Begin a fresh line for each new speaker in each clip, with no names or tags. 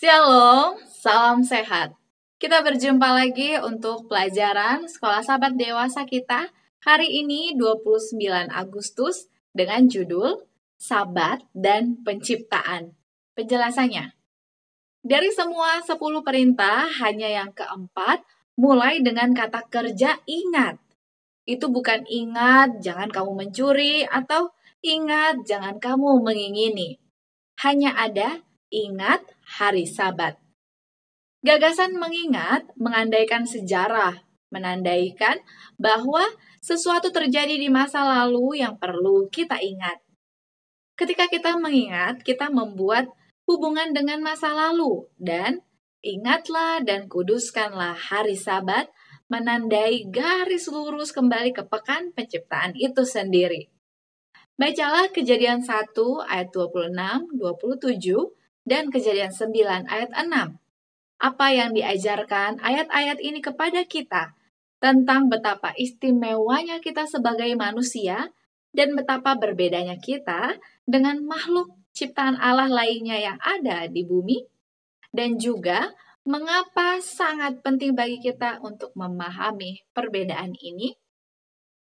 Shalom, salam sehat. Kita berjumpa lagi untuk pelajaran Sekolah Sahabat Dewasa kita hari ini 29 Agustus dengan judul Sabat dan Penciptaan. Penjelasannya, dari semua 10 perintah, hanya yang keempat mulai dengan kata kerja ingat. Itu bukan ingat jangan kamu mencuri atau ingat jangan kamu mengingini. Hanya ada ingat hari Sabat. Gagasan mengingat mengandaikan sejarah, menandaikan bahwa sesuatu terjadi di masa lalu yang perlu kita ingat. Ketika kita mengingat, kita membuat hubungan dengan masa lalu dan ingatlah dan kuduskanlah hari Sabat menandai garis lurus kembali ke pekan penciptaan itu sendiri. Bacalah Kejadian 1 ayat 26, 27 dan Kejadian 9 ayat 6. Apa yang diajarkan ayat-ayat ini kepada kita tentang betapa istimewanya kita sebagai manusia dan betapa berbedanya kita dengan makhluk ciptaan Allah lainnya yang ada di bumi, dan juga mengapa sangat penting bagi kita untuk memahami perbedaan ini.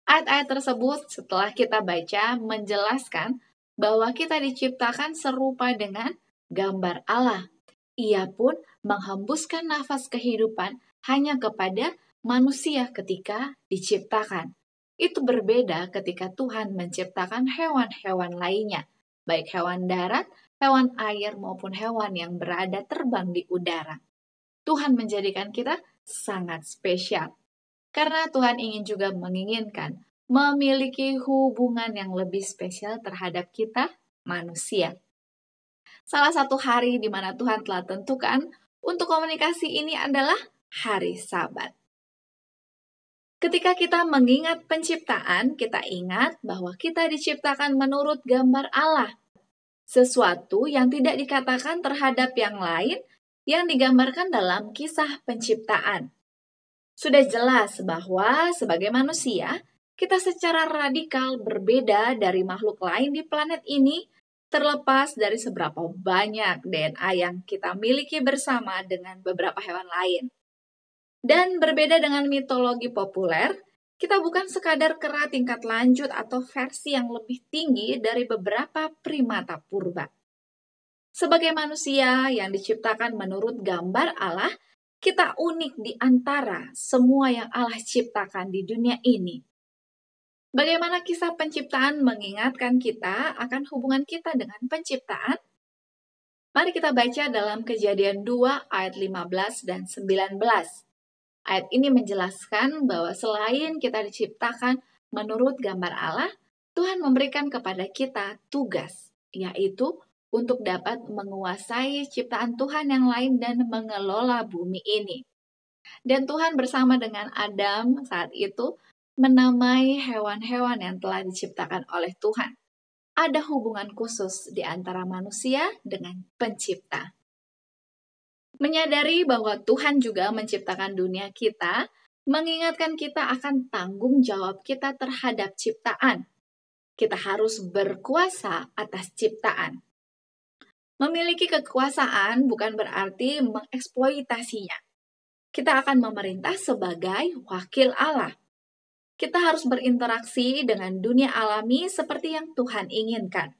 Ayat-ayat tersebut setelah kita baca menjelaskan bahwa kita diciptakan serupa dengan gambar Allah. Ia pun menghembuskan nafas kehidupan hanya kepada manusia ketika diciptakan. Itu berbeda ketika Tuhan menciptakan hewan-hewan lainnya, baik hewan darat, hewan air, maupun hewan yang berada terbang di udara. Tuhan menjadikan kita sangat spesial, karena Tuhan ingin juga menginginkan memiliki hubungan yang lebih spesial terhadap kita, manusia. Salah satu hari di mana Tuhan telah tentukan untuk komunikasi ini adalah hari Sabat. Ketika kita mengingat penciptaan, kita ingat bahwa kita diciptakan menurut gambar Allah. Sesuatu yang tidak dikatakan terhadap yang lain yang digambarkan dalam kisah penciptaan. Sudah jelas bahwa sebagai manusia, kita secara radikal berbeda dari makhluk lain di planet ini, terlepas dari seberapa banyak DNA yang kita miliki bersama dengan beberapa hewan lain. Dan berbeda dengan mitologi populer, kita bukan sekadar kera tingkat lanjut atau versi yang lebih tinggi dari beberapa primata purba. Sebagai manusia yang diciptakan menurut gambar Allah, kita unik di antara semua yang Allah ciptakan di dunia ini. Bagaimana kisah penciptaan mengingatkan kita akan hubungan kita dengan penciptaan? Mari kita baca dalam Kejadian 2 ayat 15 dan 19. Ayat ini menjelaskan bahwa selain kita diciptakan menurut gambar Allah, Tuhan memberikan kepada kita tugas, yaitu untuk dapat menguasai ciptaan Tuhan yang lain dan mengelola bumi ini. Dan Tuhan bersama dengan Adam saat itu menamai hewan-hewan yang telah diciptakan oleh Tuhan. Ada hubungan khusus di antara manusia dengan pencipta. Menyadari bahwa Tuhan juga menciptakan dunia kita, mengingatkan kita akan tanggung jawab kita terhadap ciptaan. Kita harus berkuasa atas ciptaan. Memiliki kekuasaan bukan berarti mengeksploitasinya. Kita akan memerintah sebagai wakil Allah. Kita harus berinteraksi dengan dunia alami seperti yang Tuhan inginkan.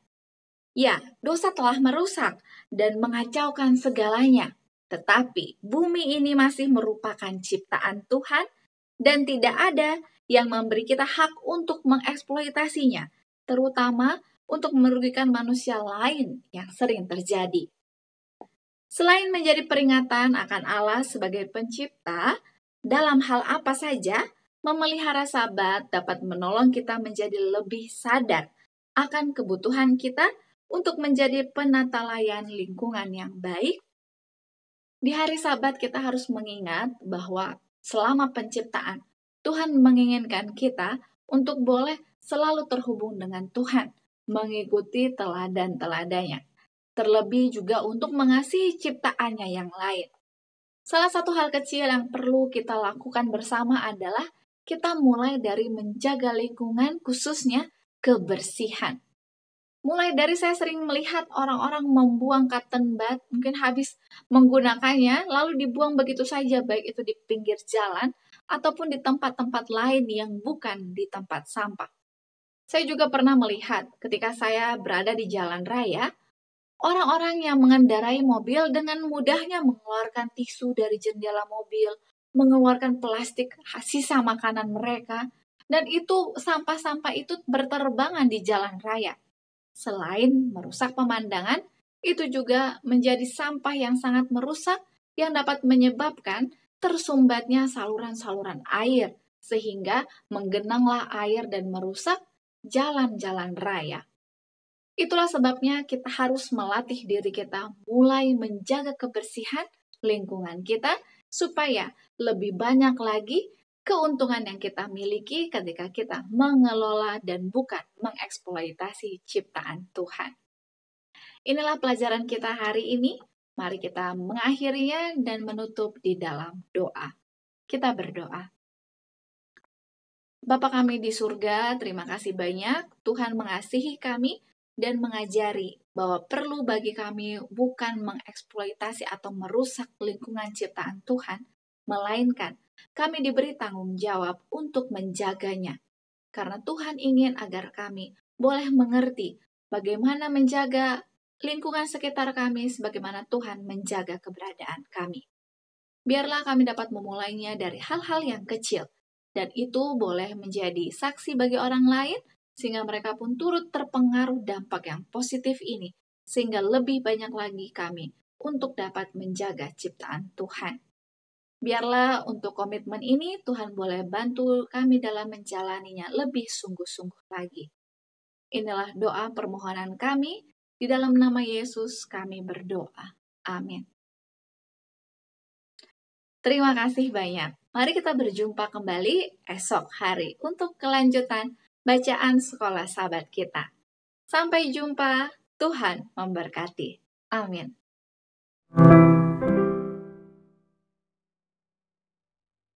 Ya, dosa telah merusak dan mengacaukan segalanya. Tetapi bumi ini masih merupakan ciptaan Tuhan dan tidak ada yang memberi kita hak untuk mengeksploitasinya, terutama untuk merugikan manusia lain yang sering terjadi. Selain menjadi peringatan akan Allah sebagai pencipta, dalam hal apa saja, memelihara Sabat dapat menolong kita menjadi lebih sadar akan kebutuhan kita untuk menjadi penata layan lingkungan yang baik. Di hari Sabat kita harus mengingat bahwa selama penciptaan, Tuhan menginginkan kita untuk boleh selalu terhubung dengan Tuhan, mengikuti teladan-teladannya, terlebih juga untuk mengasihi ciptaannya yang lain. Salah satu hal kecil yang perlu kita lakukan bersama adalah kita mulai dari menjaga lingkungan, khususnya kebersihan. Mulai dari saya sering melihat orang-orang membuang cotton bud, mungkin habis menggunakannya, lalu dibuang begitu saja, baik itu di pinggir jalan ataupun di tempat-tempat lain yang bukan di tempat sampah. Saya juga pernah melihat ketika saya berada di jalan raya, orang-orang yang mengendarai mobil dengan mudahnya mengeluarkan tisu dari jendela mobil, mengeluarkan plastik sisa makanan mereka, dan itu sampah-sampah itu berterbangan di jalan raya. Selain merusak pemandangan, itu juga menjadi sampah yang sangat merusak yang dapat menyebabkan tersumbatnya saluran-saluran air, sehingga menggenanglah air dan merusak jalan-jalan raya. Itulah sebabnya kita harus melatih diri kita mulai menjaga kebersihan lingkungan kita supaya lebih banyak lagi keuntungan yang kita miliki ketika kita mengelola dan bukan mengeksploitasi ciptaan Tuhan. Inilah pelajaran kita hari ini. Mari kita mengakhirinya dan menutup di dalam doa. Kita berdoa. Bapa kami di surga, terima kasih banyak. Tuhan mengasihi kami dan mengajari bahwa perlu bagi kami bukan mengeksploitasi atau merusak lingkungan ciptaan Tuhan, melainkan kami diberi tanggung jawab untuk menjaganya. Karena Tuhan ingin agar kami boleh mengerti bagaimana menjaga lingkungan sekitar kami sebagaimana Tuhan menjaga keberadaan kami. Biarlah kami dapat memulainya dari hal-hal yang kecil, dan itu boleh menjadi saksi bagi orang lain, sehingga mereka pun turut terpengaruh dampak yang positif ini, sehingga lebih banyak lagi kami untuk dapat menjaga ciptaan Tuhan. Biarlah untuk komitmen ini Tuhan boleh bantu kami dalam menjalaninya lebih sungguh-sungguh lagi. Inilah doa permohonan kami, di dalam nama Yesus kami berdoa. Amin. Terima kasih banyak. Mari kita berjumpa kembali esok hari untuk kelanjutan bacaan sekolah sahabat kita. Sampai jumpa, Tuhan memberkati. Amin.